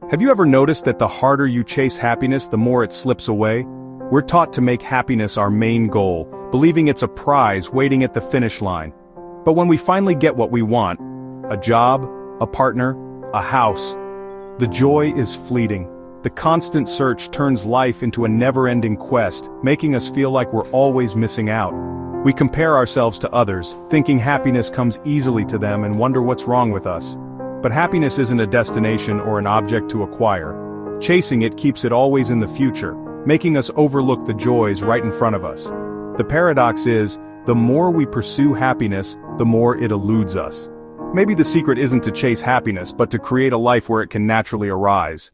Have you ever noticed that the harder you chase happiness, the more it slips away? We're taught to make happiness our main goal, believing it's a prize waiting at the finish line. But when we finally get what we want, a job, a partner, a house, the joy is fleeting. The constant search turns life into a never-ending quest, making us feel like we're always missing out. We compare ourselves to others, thinking happiness comes easily to them and wonder what's wrong with us. But happiness isn't a destination or an object to acquire. Chasing it keeps it always in the future, making us overlook the joys right in front of us. The paradox is, the more we pursue happiness, the more it eludes us. Maybe the secret isn't to chase happiness, but to create a life where it can naturally arise.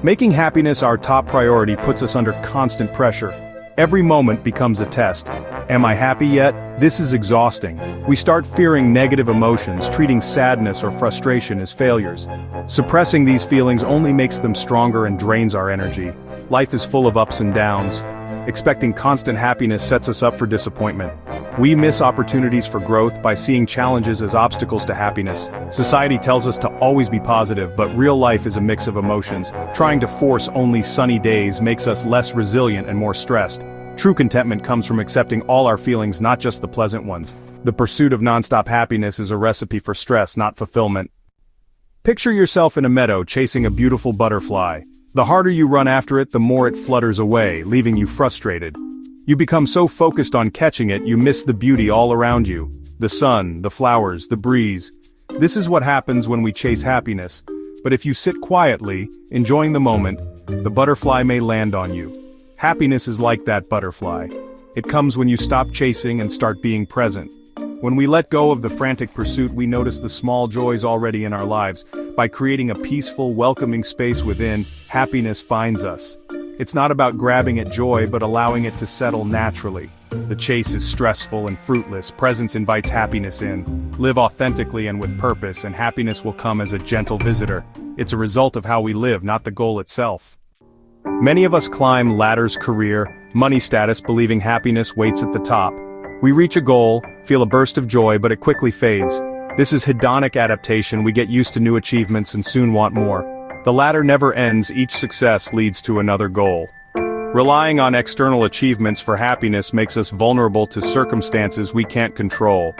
Making happiness our top priority puts us under constant pressure. Every moment becomes a test. Am I happy yet? This is exhausting. We start fearing negative emotions, treating sadness or frustration as failures. Suppressing these feelings only makes them stronger and drains our energy. Life is full of ups and downs. Expecting constant happiness sets us up for disappointment. We miss opportunities for growth by seeing challenges as obstacles to happiness. Society tells us to always be positive, but real life is a mix of emotions. Trying to force only sunny days makes us less resilient and more stressed. True contentment comes from accepting all our feelings, not just the pleasant ones. The pursuit of nonstop happiness is a recipe for stress, not fulfillment. Picture yourself in a meadow chasing a beautiful butterfly. The harder you run after it, the more it flutters away, leaving you frustrated. You become so focused on catching it, you miss the beauty all around you. The sun, the flowers, the breeze. This is what happens when we chase happiness. But if you sit quietly, enjoying the moment, the butterfly may land on you. Happiness is like that butterfly. It comes when you stop chasing and start being present. When we let go of the frantic pursuit, we notice the small joys already in our lives. By creating a peaceful, welcoming space within, happiness finds us. It's not about grabbing at joy, but allowing it to settle naturally. The chase is stressful and fruitless. Presence invites happiness in. Live authentically and with purpose, and happiness will come as a gentle visitor. It's a result of how we live, not the goal itself. Many of us climb ladders, career, money status, believing happiness waits at the top. We reach a goal, feel a burst of joy, but it quickly fades. This is hedonic adaptation. We get used to new achievements and soon want more. The ladder never ends, each success leads to another goal. Relying on external achievements for happiness makes us vulnerable to circumstances we can't control.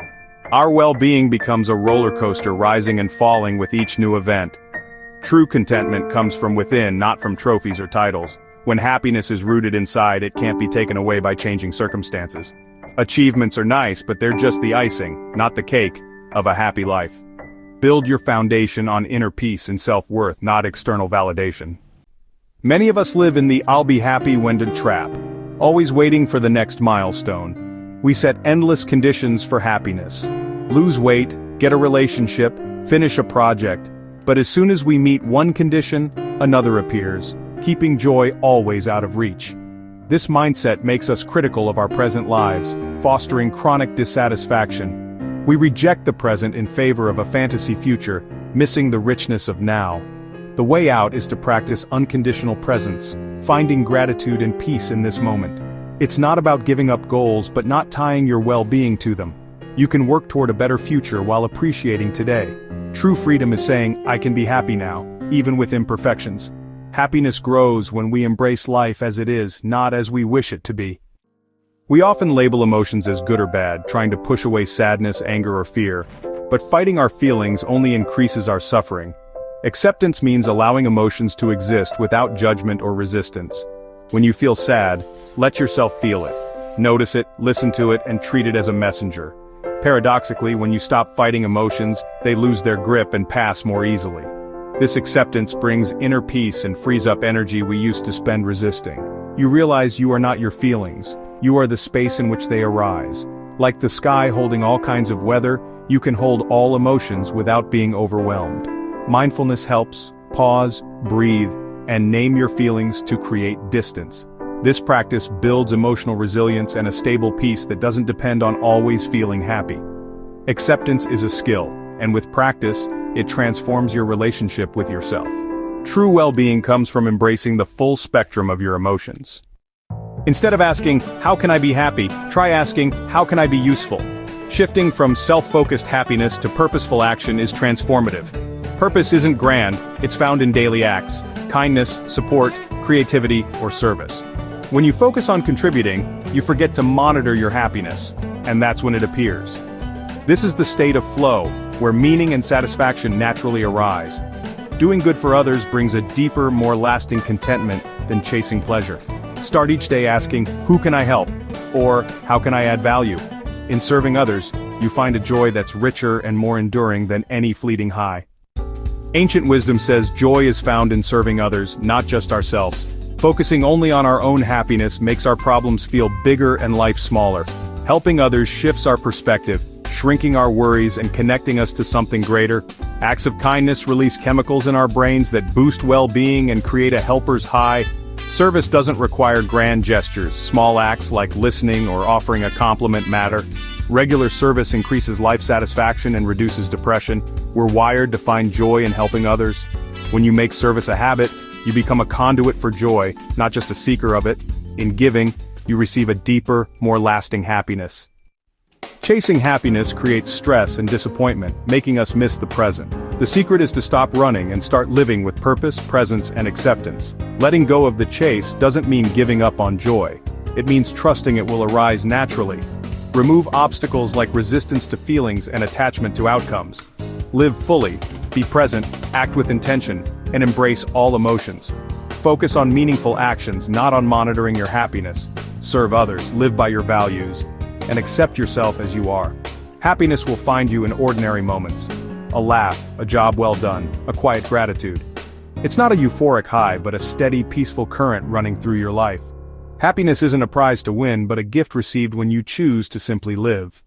Our well-being becomes a roller coaster, rising and falling with each new event. True contentment comes from within, not from trophies or titles. When happiness is rooted inside, it can't be taken away by changing circumstances. Achievements are nice, but they're just the icing, not the cake, of a happy life. Build your foundation on inner peace and self-worth, not external validation. Many of us live in the "I'll be happy when" trap, always waiting for the next milestone. We set endless conditions for happiness. Lose weight, get a relationship, finish a project. But as soon as we meet one condition, another appears, keeping joy always out of reach. This mindset makes us critical of our present lives, fostering chronic dissatisfaction. We reject the present in favor of a fantasy future, missing the richness of now. The way out is to practice unconditional presence, finding gratitude and peace in this moment. It's not about giving up goals but not tying your well-being to them. You can work toward a better future while appreciating today. True freedom is saying, I can be happy now, even with imperfections. Happiness grows when we embrace life as it is, not as we wish it to be. We often label emotions as good or bad, trying to push away sadness, anger, or fear. But fighting our feelings only increases our suffering. Acceptance means allowing emotions to exist without judgment or resistance. When you feel sad, let yourself feel it. Notice it, listen to it, and treat it as a messenger. Paradoxically, when you stop fighting emotions, they lose their grip and pass more easily. This acceptance brings inner peace and frees up energy we used to spend resisting. You realize you are not your feelings. You are the space in which they arise. Like the sky holding all kinds of weather, you can hold all emotions without being overwhelmed. Mindfulness helps. Pause, breathe, and name your feelings to create distance. This practice builds emotional resilience and a stable peace that doesn't depend on always feeling happy. Acceptance is a skill, and with practice, it transforms your relationship with yourself. True well-being comes from embracing the full spectrum of your emotions. Instead of asking, how can I be happy, try asking, how can I be useful? Shifting from self-focused happiness to purposeful action is transformative. Purpose isn't grand, it's found in daily acts: kindness, support, creativity, or service. When you focus on contributing, you forget to monitor your happiness, and that's when it appears. This is the state of flow, where meaning and satisfaction naturally arise. Doing good for others brings a deeper, more lasting contentment than chasing pleasure. Start each day asking, "Who can I help?" Or, "How can I add value?" In serving others, you find a joy that's richer and more enduring than any fleeting high. Ancient wisdom says joy is found in serving others, not just ourselves. Focusing only on our own happiness makes our problems feel bigger and life smaller. Helping others shifts our perspective, shrinking our worries and connecting us to something greater. Acts of kindness release chemicals in our brains that boost well-being and create a helper's high. Service doesn't require grand gestures. Small acts like listening or offering a compliment matter. Regular service increases life satisfaction and reduces depression. We're wired to find joy in helping others. When you make service a habit, you become a conduit for joy, not just a seeker of it. In giving, you receive a deeper, more lasting happiness. Chasing happiness creates stress and disappointment, making us miss the present. The secret is to stop running and start living with purpose, presence, and acceptance. Letting go of the chase doesn't mean giving up on joy. It means trusting it will arise naturally. Remove obstacles like resistance to feelings and attachment to outcomes. Live fully, be present, act with intention, and embrace all emotions. Focus on meaningful actions, not on monitoring your happiness. Serve others, live by your values, and accept yourself as you are. Happiness will find you in ordinary moments. A laugh, a job well done, a quiet gratitude. It's not a euphoric high, but a steady, peaceful current running through your life. Happiness isn't a prize to win, but a gift received when you choose to simply live.